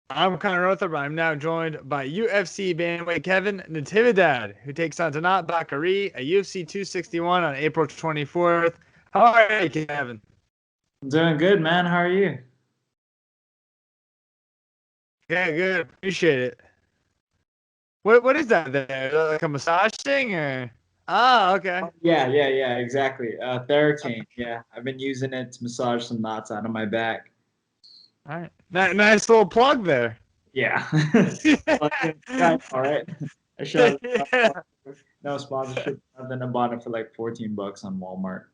I'm Connor Northrup. I'm now joined by UFC bantamweight Kevin Natividad, who takes on Tanat Bakari at UFC 261 on April 24th. How are you, Kevin? I'm doing good, man. How are you? Yeah, good. Appreciate it. What is that there? Is that like a massage thing or? Ah, okay. Yeah, exactly. Theracane. Yeah, I've been using it to massage some knots out of my back. All right. Nice little plug there. Yeah. Well, yeah, all right. I shot Yeah. no sponsorship. Then I bought it for like $14 on Walmart.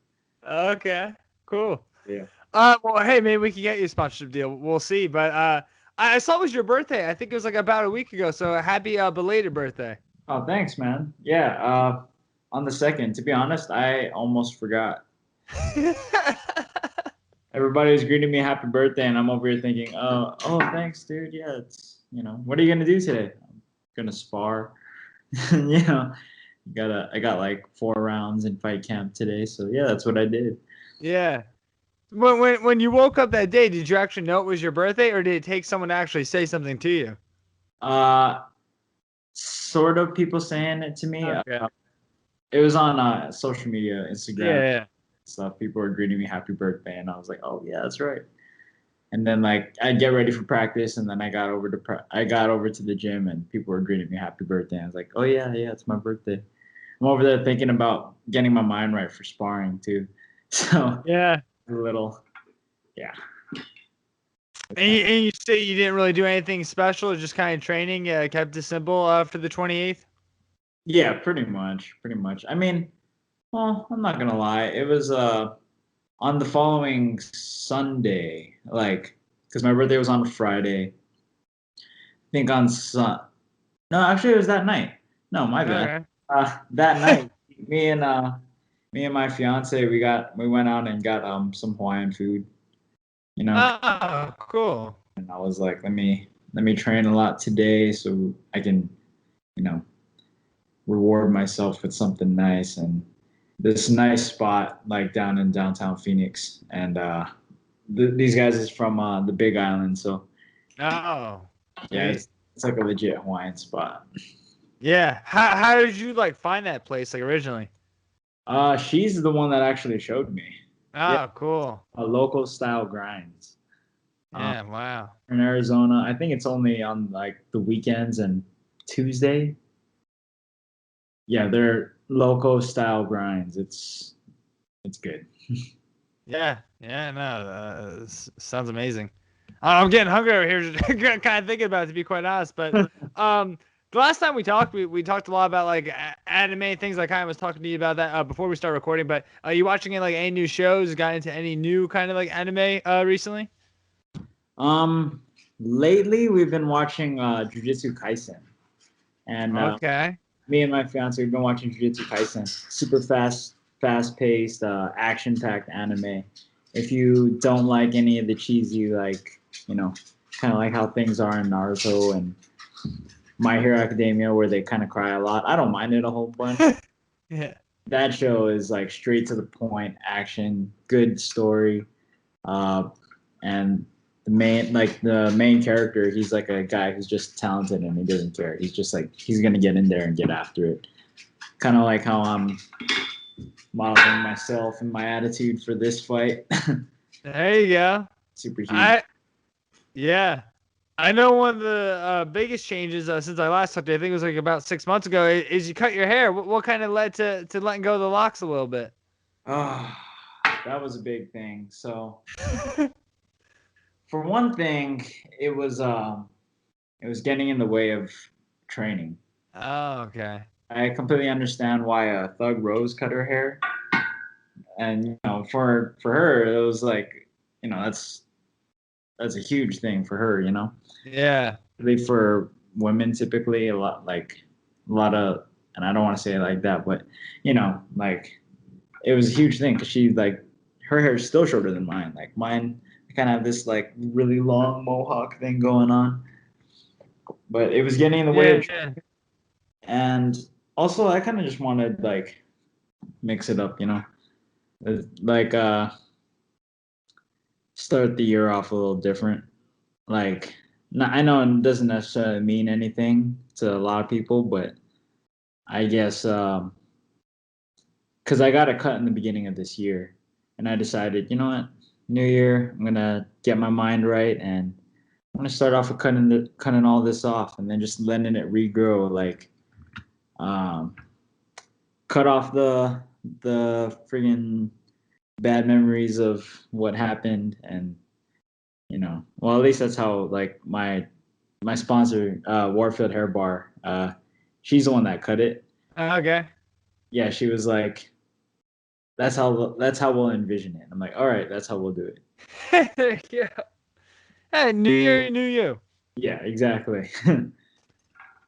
Okay. Cool. Yeah. Well, hey, maybe we can get you a sponsorship deal. We'll see. But I saw it was your birthday. I think it was like about a week ago. So happy belated birthday. Oh, thanks, man. Yeah. On the second, to be honest, I almost forgot. Everybody was greeting me happy birthday, and I'm over here thinking, oh, thanks, dude. Yeah, what are you gonna do today? I'm gonna spar. you know, I got like 4 rounds in fight camp today, so yeah, that's what I did. Yeah. When you woke up that day, did you actually know it was your birthday, or did it take someone to actually say something to you? Uh, sort of people saying it to me. Okay. It was on social media, Instagram Yeah. stuff. People were greeting me happy birthday, and I was like, oh yeah, that's right. And then like I'd get ready for practice, and then I got over to the gym, and people were greeting me happy birthday. I was like, oh yeah, it's my birthday. I'm over there thinking about getting my mind right for sparring too. So Yeah. a little, yeah. And you say you didn't really do anything special, just kind of training, kept it simple for the 28th? Yeah, pretty much, pretty much. I mean, well, I'm not gonna lie. It was on the following Sunday, like, because my birthday was on Friday. I think on Sun. No, actually, it was that night. No, my bad. Okay. That night, me and uh, me and my fiance, we went out and got some Hawaiian food. You know, Oh, cool. and I was like, let me train a lot today so I can, you know, reward myself with something nice and this nice spot like down in downtown Phoenix. And these guys is from the Big Island, so Oh, yeah, sweet. it's like a legit Hawaiian spot. Yeah. How did you like find that place like originally? She's the one that actually showed me. Yeah, Oh, cool. a local style grinds. Um, Yeah. Wow. in Arizona, I think it's only on like the weekends and Tuesday. Yeah, they're local style grinds. It's good. Yeah. Yeah. No. Sounds amazing. I'm getting hungry over here, just kind of thinking about it, to be quite honest. But um, the last time we talked, we talked a lot about like anime things. I kind of was talking to you about that before we start recording. But are you watching any like any new shows? Got into any new kind of like anime recently? Um, lately we've been watching Jujutsu Kaisen, and Okay. me and my fiance we've been watching Jujutsu Kaisen. Super fast paced, action packed anime. If you don't like any of the cheesy, like you know, kind of like how things are in Naruto and My Hero Academia, where they kind of cry a lot, I don't mind it a whole bunch. Yeah. That show is like straight to the point, action, good story, uh, and the main character, he's like a guy who's just talented and he doesn't care. He's just like he's gonna get in there and get after it. Kind of like how I'm modeling myself and my attitude for this fight. There you go. Super huge. I Yeah. I know one of the biggest changes since I last talked to you, I think it was like about 6 months ago, is you cut your hair. What kind of led to letting go of the locks a little bit? Oh, that was a big thing. So for one thing, it was getting in the way of training. Oh, okay. I completely understand why Thug Rose cut her hair, and for her it was like that's a huge thing for her. Yeah. Really for women typically a lot of, and I don't want to say it like that, but like it was a huge thing because she like her hair is still shorter than mine. Like mine, I kind of have this like really long mohawk thing going on, but it was getting in the way of, Yeah. and also I kind of just wanted like mix it up, like start the year off a little different, like I know it doesn't necessarily mean anything to a lot of people, but I guess because I got a cut in the beginning of this year, and I decided, you know what, New Year, I'm gonna get my mind right, and I'm gonna start off with cutting all this off, and then just letting it regrow. Like, um, cut off the friggin' bad memories of what happened, and well, at least that's how like my sponsor, Warfield Hair Bar, she's the one that cut it. Okay. Yeah, she was like, that's how we'll envision it. I'm like, all right, that's how we'll do it. Yeah. Hey, New Year, New You. Yeah, exactly.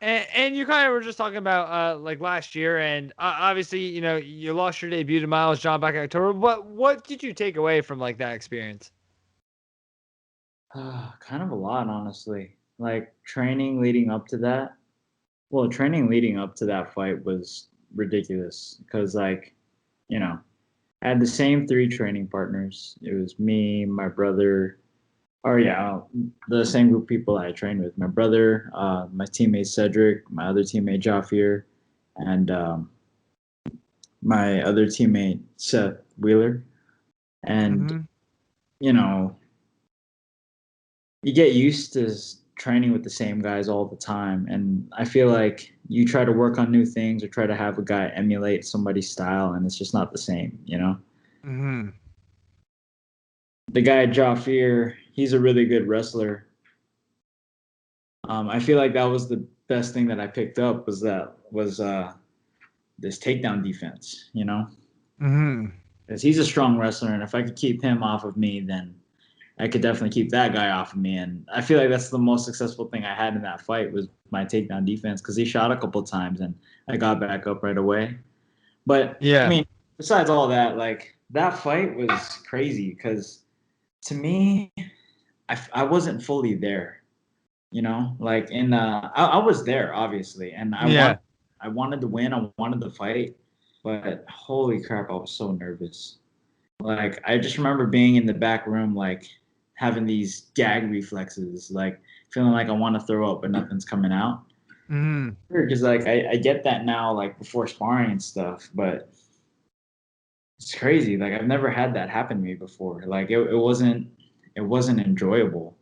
And you kind of were just talking about like last year, and obviously, you lost your debut to Miles John back in October. What did you take away from like that experience? Kind of a lot, honestly. Like training leading up to that. Well, training leading up to that fight was ridiculous because, like, I had the same three training partners. It was me, my brother, or yeah, the same group of people I trained with. My brother, my teammate Cedric, my other teammate Jafir, and my other teammate Seth Wheeler. And Mm-hmm. you know, you get used to training with the same guys all the time, and I feel like you try to work on new things or try to have a guy emulate somebody's style, and it's just not the same. Mm-hmm. The guy Jafir, he's a really good wrestler. I feel like that was the best thing that I picked up was this takedown defense. Mm-hmm. Because he's a strong wrestler, and if I could keep him off of me, then I could definitely keep that guy off of me. And I feel like that's the most successful thing I had in that fight was my takedown defense because he shot a couple of times and I got back up right away. But I Yeah. mean, besides all that, like that fight was crazy because to me, I wasn't fully there. Like I was there obviously, and Yeah. I wanted to win, I wanted to fight, but holy crap, I was so nervous. Like I just remember being in the back room, like having these gag reflexes, like feeling like I want to throw up, but nothing's coming out. Mm-hmm. Because like I get that now, like before sparring and stuff, but it's crazy. Like I've never had that happen to me before. Like it wasn't enjoyable.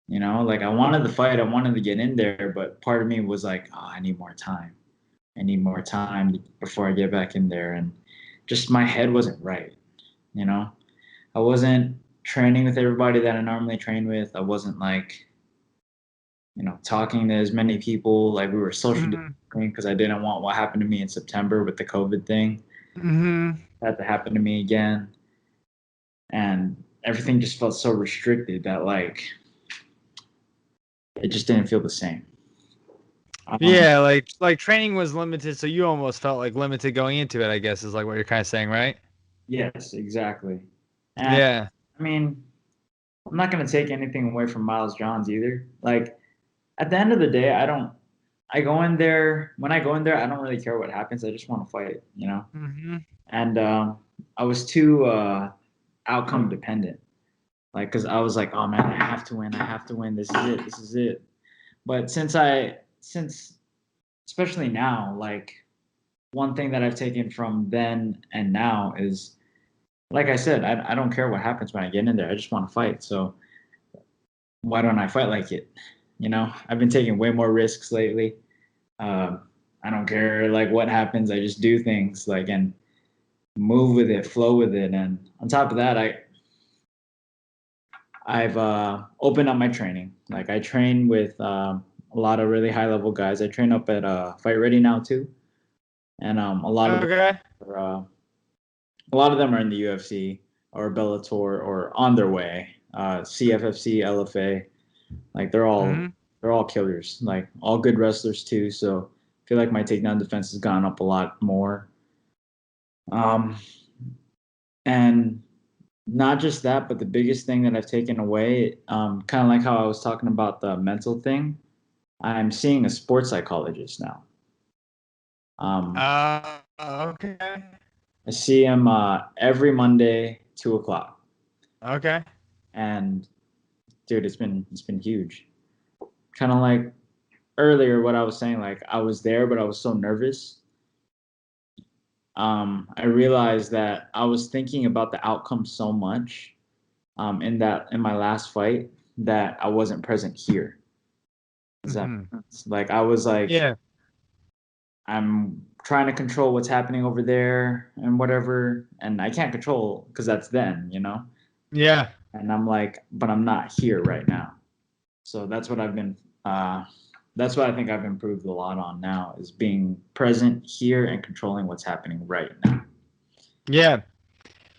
Like I wanted to fight, I wanted to get in there, but part of me was like, oh, I need more time. I need more time before I get back in there, and just my head wasn't right. You know, I wasn't training with everybody that I normally train with. I wasn't like, talking to as many people. Like we were social Mm-hmm. distancing because I didn't want what happened to me in September with the COVID thing. Mm-hmm. That to happen to me again, and everything just felt so restricted that like it just didn't feel the same. Um, Yeah, like training was limited, so you almost felt like limited going into it, I guess, is like what you're kind of saying, right? yes, exactly. And Yeah. I mean, I'm not gonna take anything away from Miles Johns either. Like at the end of the day, I don't. I go in there when I go in there. I don't really care what happens. I just want to fight. Mm-hmm. And I was too outcome dependent. Like, cause I was like, oh man, I have to win. I have to win. This is it. This is it. But since especially now, like one thing that I've taken from then and now is, like I said, I don't care what happens when I get in there. I just want to fight. So why don't I fight like it? I've been taking way more risks lately. Um, I don't care like what happens. I just do things like and move with it, flow with it. And on top of that, I've opened up my training. Like I train with a lot of really high level guys. I train up at Fight Ready now too, and Okay. a lot of them are in the UFC or Bellator or on their way. CFFC, LFA, like Mm-hmm. they're all killers. Like all good wrestlers too. So I feel like my takedown defense has gone up a lot more. Um, and not just that, but the biggest thing that I've taken away, kind of like how I was talking about the mental thing, I'm seeing a sports psychologist now. Um, Okay. I see him every Monday, 2 o'clock, Okay. and dude, it's been huge. kind of like earlier what I was saying, like I was there, but I was so nervous. I realized that I was thinking about the outcome so much in my last fight that I wasn't present here. Does that make sense? Like I was like, Yeah. I'm trying to control what's happening over there and whatever, and I can't control because that's them, you know. Yeah. And I'm like, but I'm not here right now. So that's what I've been. That's what I think I've improved a lot on now is being present here and controlling what's happening right now. Yeah.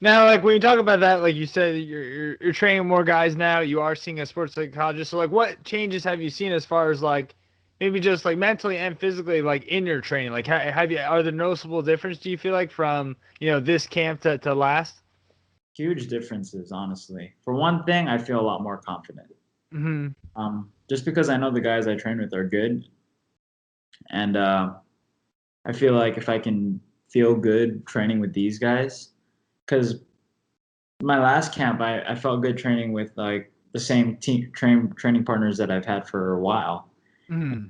Now, like when you talk about that, like you said, you're training more guys now. You are seeing a sports psychologist. So, like, what changes have you seen as far as like maybe just like mentally and physically, like in your training? Like, have you are there noticeable difference? Do you feel like from this camp to last? Huge differences, honestly. For one thing, I feel a lot more confident. Hmm. Just because I know the guys I train with are good, and I feel like if I can feel good training with these guys, because my last camp, I felt good training with like the same training partners that I've had for a while. Hmm.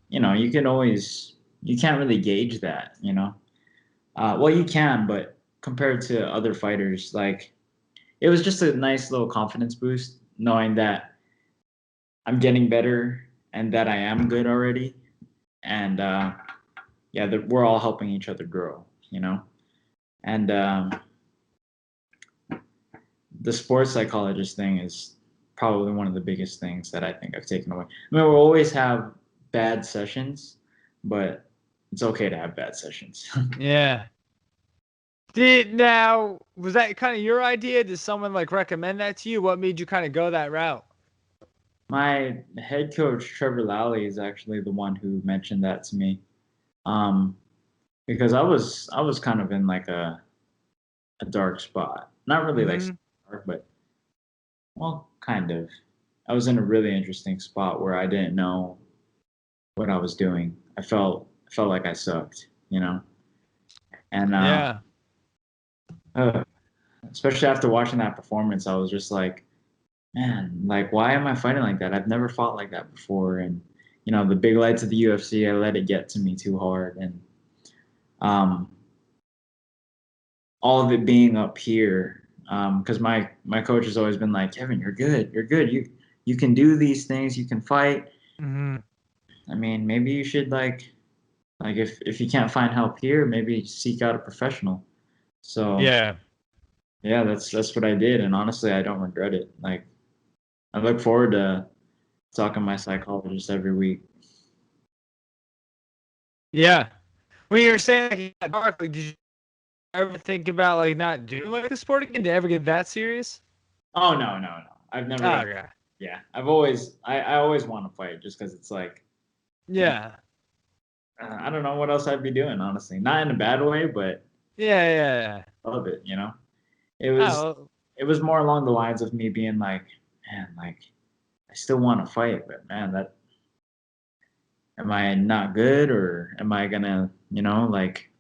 You can always you can't really gauge that. Well, you can, but compared to other fighters, like it was just a nice little confidence boost knowing that I'm getting better and that I am good already, and yeah, that we're all helping each other grow. And the sports psychologist thing is probably one of the biggest things that I think I've taken away. I mean, we'll always have bad sessions, but it's okay to have bad sessions. Yeah. Was that kind of your idea? Did someone like recommend that to you? What made you kind of go that route? My head coach Trevor Lally is actually the one who mentioned that to me, um, because I was kind of in like a dark spot. Not really like Hmm. dark, but well, kind of. I was in a really interesting spot where I didn't know what I was doing. I felt like I sucked. And Yeah. uh, especially after watching that performance, I was just like, man, like why am I fighting like that? I've never fought like that before. And the big lights of the UFC, I let it get to me too hard, and um, all of it being up here. Because my coach has always been like, Kevin, you're good, you can do these things, you can fight. Hmm. I mean, maybe you should like if you can't find help here, maybe seek out a professional. So Yeah. yeah, that's what I did, and honestly, I don't regret it. Like I look forward to talking to my psychologist every week. Yeah. When you were saying like, you got dark, like, did you ever think about like not doing like the sport again? Did it ever get that serious? Oh no, no, no! I've Oh, never. okay. Yeah, I always want to fight just because it's like Yeah. I don't know what else I'd be doing, honestly. Not in a bad way, but Yeah. Yeah. Yeah. I love it. It was Oh, it was more along the lines of me being like, man, like I still want to fight, but man, that am I not good or am I gonna, like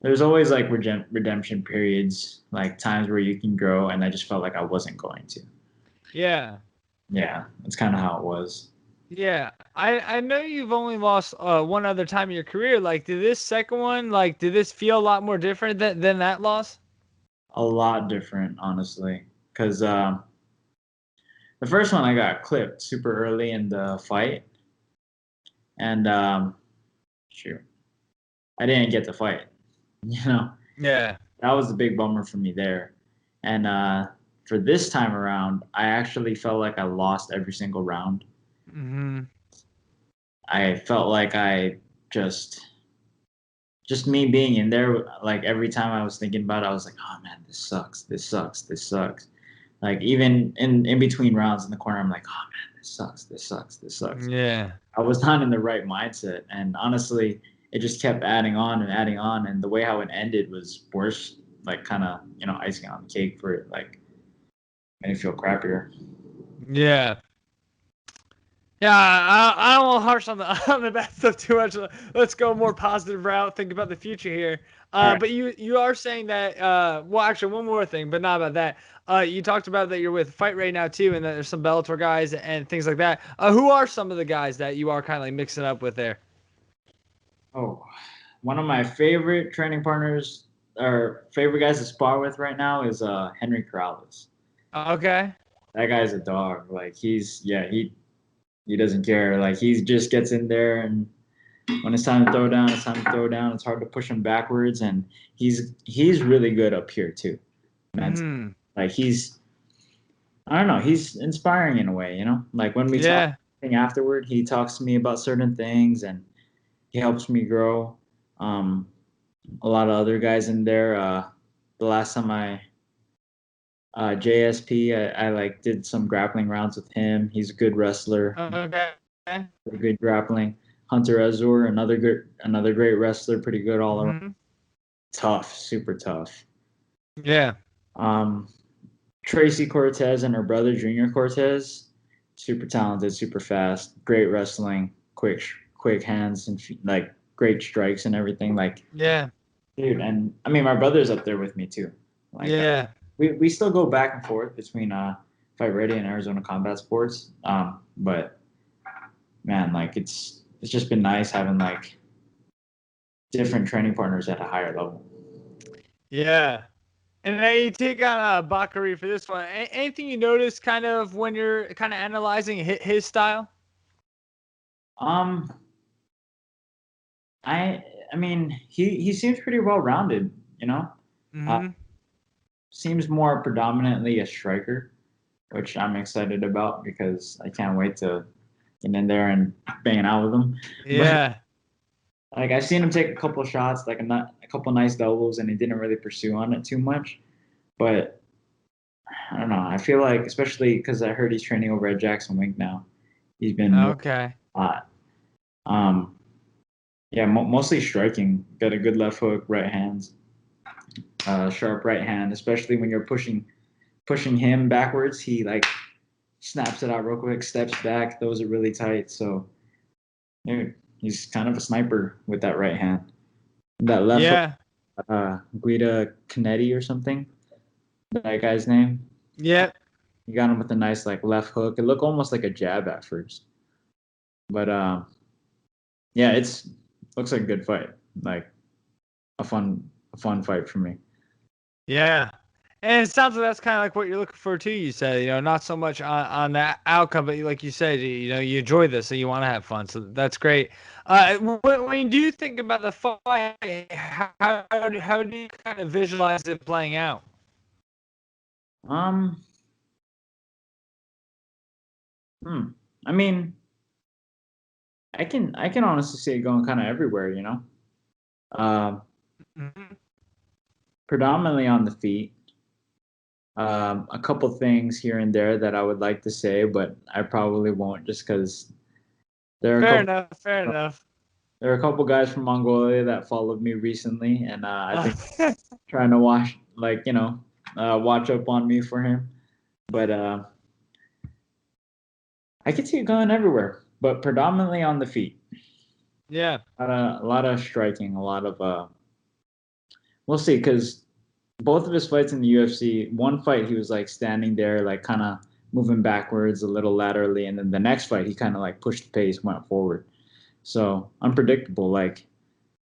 there's always like redemption periods, like times where you can grow, and I just felt like I wasn't going to. yeah. Yeah, that's kind of how it was. Yeah. I know you've only lost one other time in your career. Like, did this second one, like, did this feel a lot more different than that loss? A lot different, honestly, because the first one I got clipped super early in the fight, and shoot, I didn't get to fight. You know, Yeah. that was the big bummer for me there. And for this time around, I actually felt like I lost every single round. Hmm. I felt like I just me being in there, like every time I was thinking about it, I was like, oh man, this sucks, this sucks, this sucks. Like even in between rounds in the corner, I'm like, oh man, this sucks, this sucks, this sucks. Yeah. I was not in the right mindset, and honestly, it just kept adding on and adding on, and the way how it ended was worse, like kind of icing on the cake for it, like made it feel crappier. Yeah. Yeah, I don't want to harsh on the on the bad stuff too much. Let's go more positive route. Think about the future here. All right. But you are saying that. Well, actually, one more thing, but not about that. You talked about that you're with Fight Right now too, and that there's some Bellator guys and things like that. Who are some of the guys that you are kind of like mixing up with there? Oh, one of my favorite training partners or favorite guys to spar with right now is Henry Corrales. Okay. That guy's a dog. Like he doesn't care. Like he just gets in there, and when it's time to throw down, it's time to throw down. It's hard to push him backwards, and he's really good up here too. Man, Hmm. like I don't know, he's inspiring in a way, you know? Like when we talk Yeah. afterward, he talks to me about certain things and he helps me grow. Um, a lot of other guys in there. The last time JSP, I like did some grappling rounds with him. He's a good wrestler, Okay. good grappling. Hunter Azur, another great wrestler, pretty good all around. Hmm. Tough, super tough. Yeah. Um, Tracy Cortez and her brother Junior Cortez, super talented, super fast, great wrestling, quick hands and like great strikes and everything. Like, Yeah. dude, and I mean my brother's up there with me too. Like, Yeah. we still go back and forth between Fight Ready and Arizona Combat Sports. But man, like it's just been nice having like different training partners at a higher level. Yeah. And then you take on Bakary for this one. Anything you notice kind of when you're kind of analyzing his style? Um, I mean he seems pretty well rounded, you know. Uh, Hmm. Seems more predominantly a striker, which I'm excited about because I can't wait to get in there and bang out with him. But Yeah. like I've seen him take a couple shots, like a couple nice doubles, and he didn't really pursue on it too much. But I don't know. I feel like, especially because I heard he's training over at Jackson Wink now, he's been Okay. a lot. Um, yeah, mostly striking. Got a good left hook, right hands, sharp right hand, especially when you're pushing him backwards. He like snaps it out real quick, steps back. Those are really tight. So, dude, he's kind of a sniper with that right hand. That left hook, Yeah. Guida Canetti or something. That guy's name. Yep. He got him with a nice like left hook. It looked almost like a jab at first, but yeah, it's looks like a good fight. Like a fun fight for me. Yeah. And it sounds like that's kind of like what you're looking for too. You said, not so much on that outcome, but like you said, you enjoy this, so you want to have fun. So that's great. When you do think about the fight, how do you kind of visualize it playing out? Um, hmm. I mean, I can honestly see it going kind of everywhere. You know, um, Mhm. predominantly on the feet. A couple things here and there that I would like to say, but I probably won't just because there are a Fair couple enough. Fair enough. there are a couple guys from Mongolia that followed me recently, and I Uh, think trying to watch watch up on me for him. But I can see it going everywhere, but predominantly on the feet. yeah. A lot of striking, a lot of we'll see, because both of his fights in the UFC, one fight he was like standing there, like kind of moving backwards a little laterally, and then the next fight he kind of like pushed the pace, went forward. So unpredictable. Like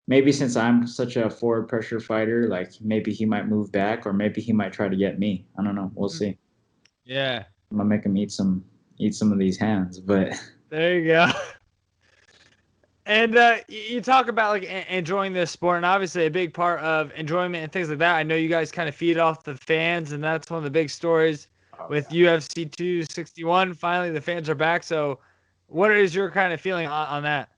maybe since I'm such a forward pressure fighter, like maybe he might move back, or maybe he might try to get me. I don't know. We'll see. Yeah. I'm gonna make him eat some of these hands, but There you go. And you talk about like enjoying this sport, and obviously a big part of enjoyment and things like that. I know you guys kind of feed off the fans, and that's one of the big stories oh, with UFC 261. Finally, the fans are back. So, what is your kind of feeling on that?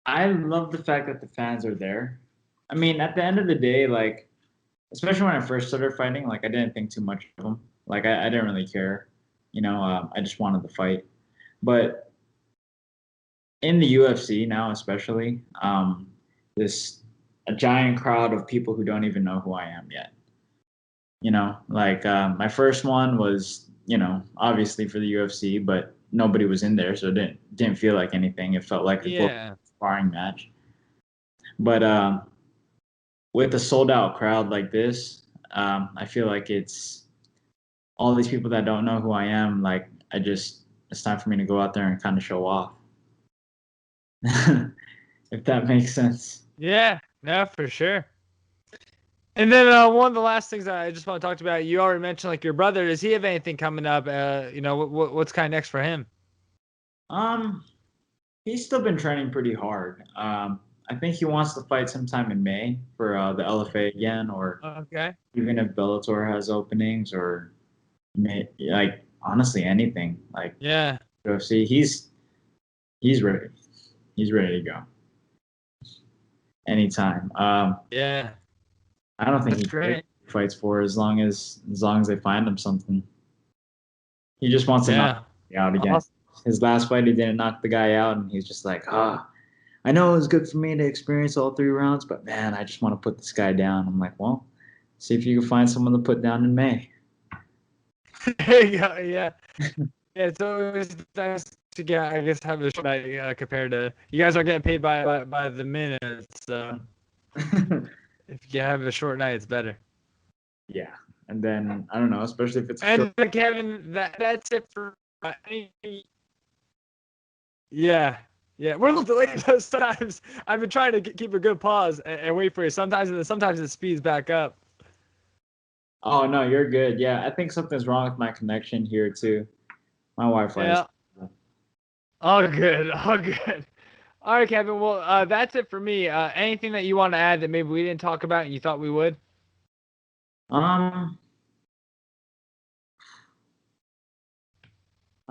I love the fact that the fans are there. I mean, at the end of the day, like especially when I first started fighting, like I didn't think too much of them. Like I didn't really care, you know. I just wanted to fight. But in the UFC now, especially, this a giant crowd of people who don't even know who I am yet. You know, like my first one was, you know, obviously for the UFC, but nobody was in there, so it didn't feel like anything. It felt like a Yeah. sparring match. But with a sold out crowd like this, I feel like it's all these people that don't know who I am. Like it's time for me to go out there and kind of show off. If that makes sense. Yeah. No, for sure. And then one of the last things I just want to talk about, you already mentioned like your brother. Does he have anything coming up? What's kind of next for him? He's still been training pretty hard. I think he wants to fight sometime in May for the LFA again, or Okay. even if Bellator has openings, or like honestly anything like Yeah. UFC. He's ready. He's ready to go anytime. Yeah. I don't think That's great. he fights for as long as they find him something. He just wants to knock me out again. Awesome. His last fight, he didn't knock the guy out, and he's just like, I know it was good for me to experience all 3 rounds, but man, I just want to put this guy down. I'm like, well, see if you can find someone to put down in May. There you go. Yeah. Yeah, it's always nice to get, I guess, have a short night compared to you guys are getting paid by the minute. So if you have a short night, it's better. Yeah, and then I don't know, especially if it's And Kevin, that's it for. Yeah, yeah, we're a little delayed sometimes. I've been trying to keep a good pause and wait for you. Sometimes it speeds back up. Oh no, you're good. Yeah, I think something's wrong with my connection here too. My Wi-Fi. Yeah. All good. All good. All right, Kevin. Well, that's it for me. Anything that you want to add that maybe we didn't talk about and you thought we would? I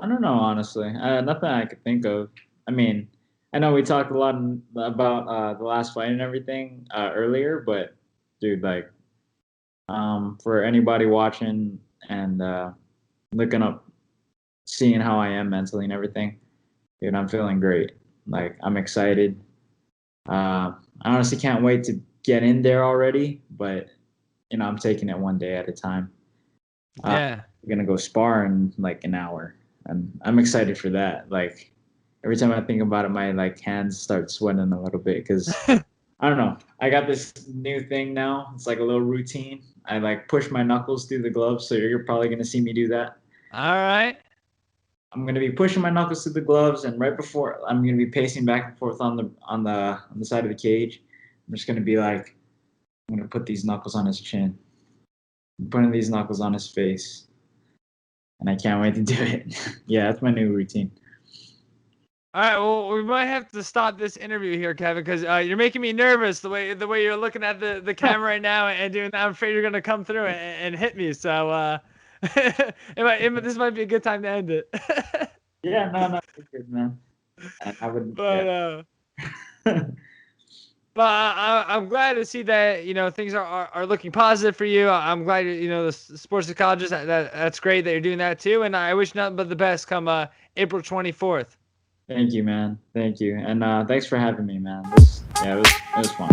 don't know, honestly. Nothing I could think of. I mean, I know we talked a lot about the last fight and everything earlier, but dude, like, for anybody watching and looking up, seeing how I am mentally and everything, dude, I'm feeling great. Like, I'm excited. I honestly can't wait to get in there already, but I'm taking it one day at a time. Yeah. We're gonna go spar in like an hour, and I'm excited for that. Like every time I think about it, my like hands start sweating a little bit because I don't know. I got this new thing now. It's like a little routine. I like push my knuckles through the gloves, so you're probably gonna see me do that. All right. I'm gonna be pushing my knuckles through the gloves, and right before I'm gonna be pacing back and forth on the side of the cage. I'm just gonna be like, I'm gonna put these knuckles on his chin, I'm putting these knuckles on his face, and I can't wait to do it. Yeah, that's my new routine. All right. Well, we might have to stop this interview here, Kevin, because you're making me nervous the way you're looking at the camera right now and doing that. I'm afraid you're gonna come through and hit me. So this might be a good time to end it. Yeah, no, it's good, man. I would. But I'm glad to see that things are looking positive for you. I'm glad the sports psychologist. That's great that you're doing that too. And I wish nothing but the best come April 24th. Thank you, man. Thank you, and thanks for having me, man. It was fun.